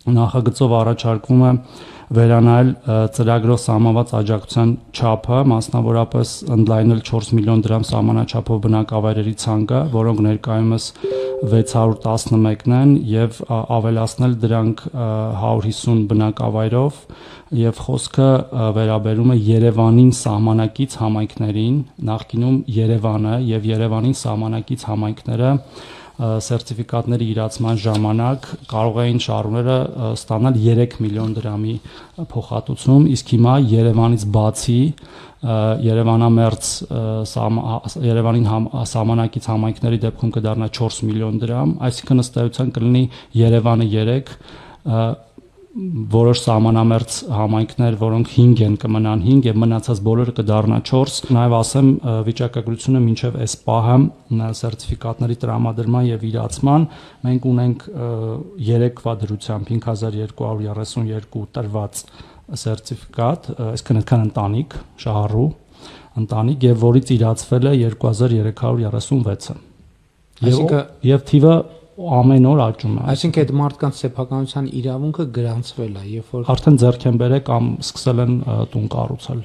նախագծով առաջարկվում է վերանայել ծրագրով սահմանված աջակցության չափը, մասնավորապես ընդլայնել 4 միլիոն դրամ սահմանաչափով բնակավայրերի ցանկը, որոնք ներկայումս 611-ն են, եւ ավելացնել դրանք 150 բնակավայրով, եւ խոսքը վերաբերում է Երևանին սահմանակից համայնքներին, նախկինում Երևանը եւ Երևանին սահմանակից համայնքները սերտիֆիկատների իրացման ժամանակ կարող էին շահառուները ստանալ 3 միլիոն դրամի փոխհատուցում, իսկ հիմա Երևանից բացի Երևանամերձ Երևանին սահմանակից համայնքների դեպքում կդառնա 4 միլիոն դրամ, այսինքն ըստ էության կլինի Երևանը 3, որոշ սահմանամերձ համայնքներ, որոնք 5 են, կմնան 5 եւ մնացած բոլորը կդառնա 4։ Նաեւ ասեմ, վիճակագրությունը մինչեւ այս պահը սերտիֆիկատների տրամադրման եւ իրացման մենք ունենք 3-վա դրությամբ 5232 տրված սերտիֆիկատ, այսինքն այդքան ընտանիք, շահառու ընտանիք, եւ որից իրացվել է 2336-ը։ Եվ թիվը ամեն օր աճում է։ Այսինքն այդ մարդկանց սեփականության իրավունքը գրանցվել է, երբ որ արդեն ձեռք են բերել կամ սկսել են տուն կառուցել։